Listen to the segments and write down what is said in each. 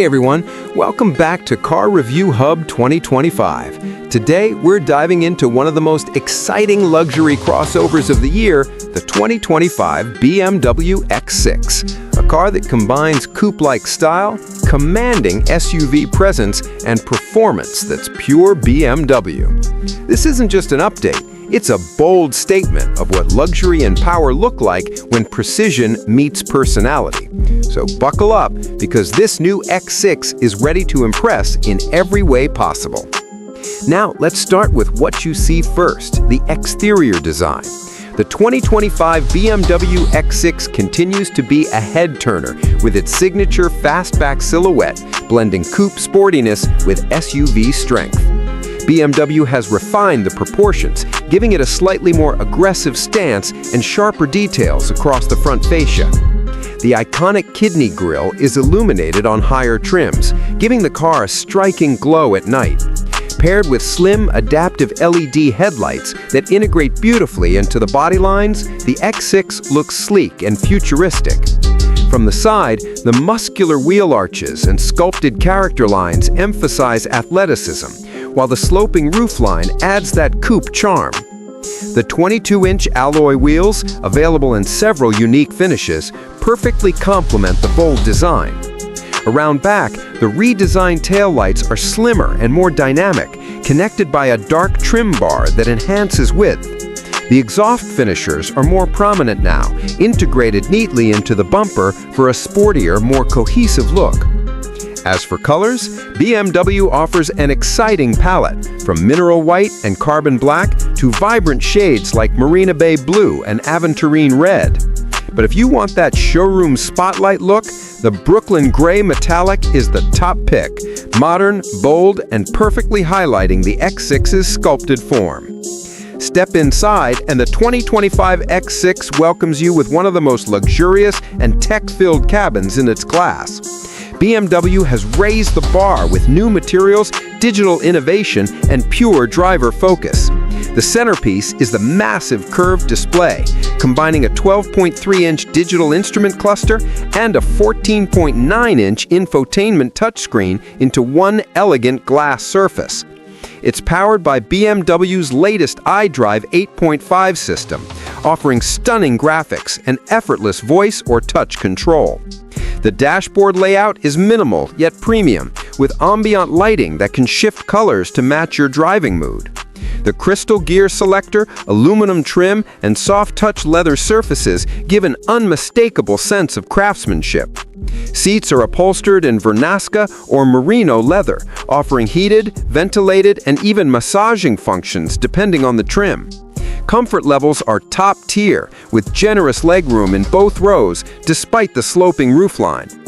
Hey everyone, welcome back to Car Review Hub 2025. Today we're diving into one of the most exciting luxury crossovers of the year, the 2025 BMW X6, a car that combines coupe-like style, commanding SUV presence, and performance that's pure BMW. This isn't just an update, it's a bold statement of what luxury and power look like when precision meets personality. So buckle up, because this new X6 is ready to impress in every way possible. Now let's start with what you see first, the exterior design. The 2025 BMW X6 continues to be a head-turner with its signature fastback silhouette, blending coupe sportiness with SUV strength. BMW has refined the proportions, giving it a slightly more aggressive stance and sharper details across the front fascia. The iconic kidney grille is illuminated on higher trims, giving the car a striking glow at night. Paired with slim, adaptive LED headlights that integrate beautifully into the body lines, the X6 looks sleek and futuristic. From the side, the muscular wheel arches and sculpted character lines emphasize athleticism, while the sloping roofline adds that coupe charm. The 22-inch alloy wheels, available in several unique finishes, perfectly complement the bold design. Around back, the redesigned taillights are slimmer and more dynamic, connected by a dark trim bar that enhances width. The exhaust finishers are more prominent now, integrated neatly into the bumper for a sportier, more cohesive look. As for colors, BMW offers an exciting palette, from mineral white and carbon black to vibrant shades like Marina Bay Blue and Aventurine Red. But if you want that showroom spotlight look, the Brooklyn Gray Metallic is the top pick, modern, bold, and perfectly highlighting the X6's sculpted form. Step inside, and the 2025 X6 welcomes you with one of the most luxurious and tech-filled cabins in its class. BMW has raised the bar with new materials, digital innovation, and pure driver focus. The centerpiece is the massive curved display, combining a 12.3-inch digital instrument cluster and a 14.9-inch infotainment touchscreen into one elegant glass surface. It's powered by BMW's latest iDrive 8.5 system, offering stunning graphics and effortless voice or touch control. The dashboard layout is minimal yet premium, with ambient lighting that can shift colors to match your driving mood. The crystal gear selector, aluminum trim, and soft-touch leather surfaces give an unmistakable sense of craftsmanship. Seats are upholstered in Vernasca or merino leather, offering heated, ventilated, and even massaging functions depending on the trim. Comfort levels are top tier, with generous legroom in both rows despite the sloping roofline.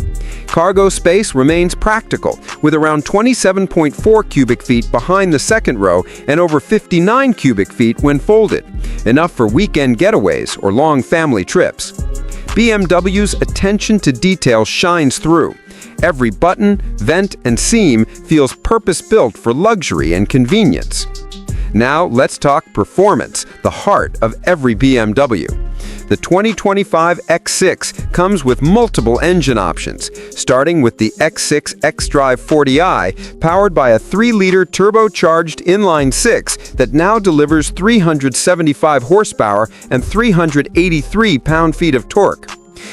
Cargo space remains practical, with around 27.4 cubic feet behind the second row and over 59 cubic feet when folded, enough for weekend getaways or long family trips. BMW's attention to detail shines through. Every button, vent, and seam feels purpose-built for luxury and convenience. Now let's talk performance, the heart of every BMW. The 2025 X6 comes with multiple engine options, starting with the X6 xDrive 40i, powered by a 3-liter turbocharged inline-six that now delivers 375 horsepower and 383 pound-feet of torque.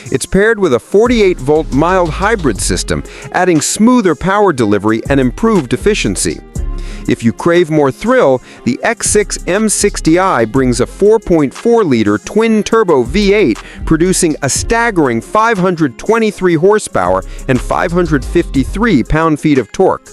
It's paired with a 48-volt mild hybrid system, adding smoother power delivery and improved efficiency. If you crave more thrill, the X6 M60i brings a 4.4-liter twin-turbo V8, producing a staggering 523 horsepower and 553 pound-feet of torque.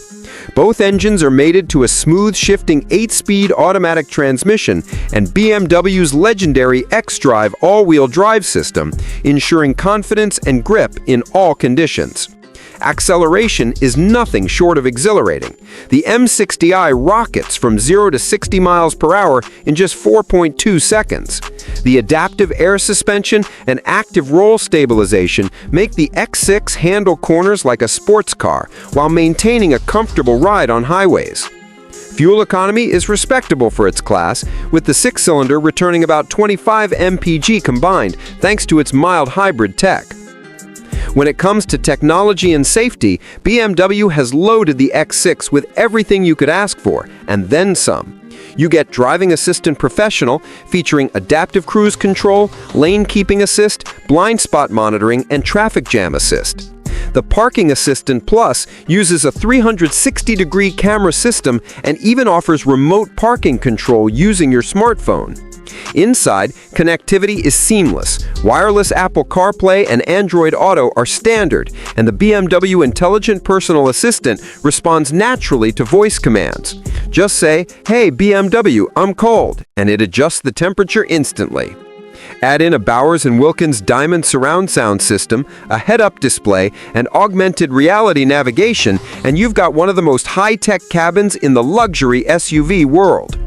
Both engines are mated to a smooth-shifting 8-speed automatic transmission and BMW's legendary xDrive all-wheel drive system, ensuring confidence and grip in all conditions. Acceleration is nothing short of exhilarating. The M60i rockets from 0 to 60 miles per hour in just 4.2 seconds. The adaptive air suspension and active roll stabilization make the X6 handle corners like a sports car while maintaining a comfortable ride on highways. Fuel economy is respectable for its class, with the 6-cylinder returning about 25 mpg combined thanks to its mild hybrid tech. When it comes to technology and safety, BMW has loaded the X6 with everything you could ask for, and then some. You get Driving Assistant Professional, featuring adaptive cruise control, lane keeping assist, blind spot monitoring, and traffic jam assist. The Parking Assistant Plus uses a 360-degree camera system and even offers remote parking control using your smartphone. Inside, connectivity is seamless. Wireless Apple CarPlay and Android Auto are standard, and the BMW Intelligent Personal Assistant responds naturally to voice commands. Just say, "Hey BMW, I'm cold," and it adjusts the temperature instantly. Add in a Bowers & Wilkins Diamond surround sound system, a head-up display, and augmented reality navigation, and you've got one of the most high-tech cabins in the luxury SUV world.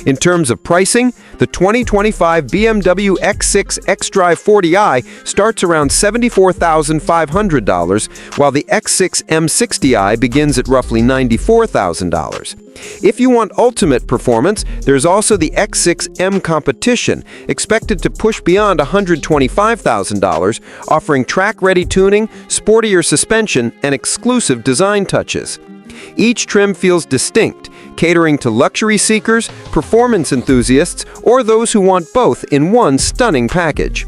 In terms of pricing, the 2025 BMW X6 xDrive 40i starts around $74,500, while the X6 M60i begins at roughly $94,000. If you want ultimate performance, there's also the X6 M Competition, expected to push beyond $125,000, offering track-ready tuning, sportier suspension, and exclusive design touches. Each trim feels distinct, catering to luxury seekers, performance enthusiasts, or those who want both in one stunning package.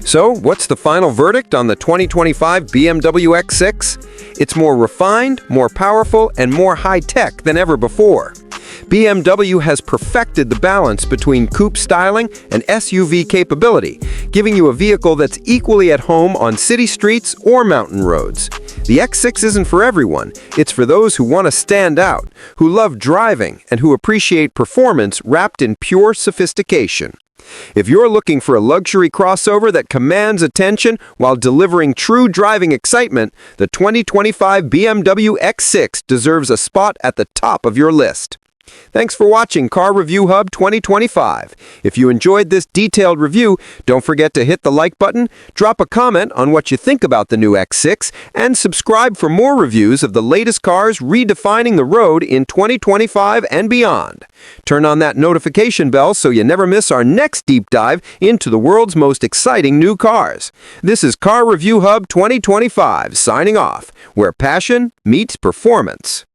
So, what's the final verdict on the 2025 BMW X6? It's more refined, more powerful, and more high-tech than ever before. BMW has perfected the balance between coupe styling and SUV capability, giving you a vehicle that's equally at home on city streets or mountain roads. The X6 isn't for everyone. It's for those who want to stand out, who love driving, and who appreciate performance wrapped in pure sophistication. If you're looking for a luxury crossover that commands attention while delivering true driving excitement, the 2025 BMW X6 deserves a spot at the top of your list. Thanks for watching Carreview Hub 2025. If you enjoyed this detailed review, don't forget to hit the like button, drop a comment on what you think about the new X6, and subscribe for more reviews of the latest cars redefining the road in 2025 and beyond. Turn on that notification bell so you never miss our next deep dive into the world's most exciting new cars. This is Carreview Hub 2025 signing off, where passion meets performance.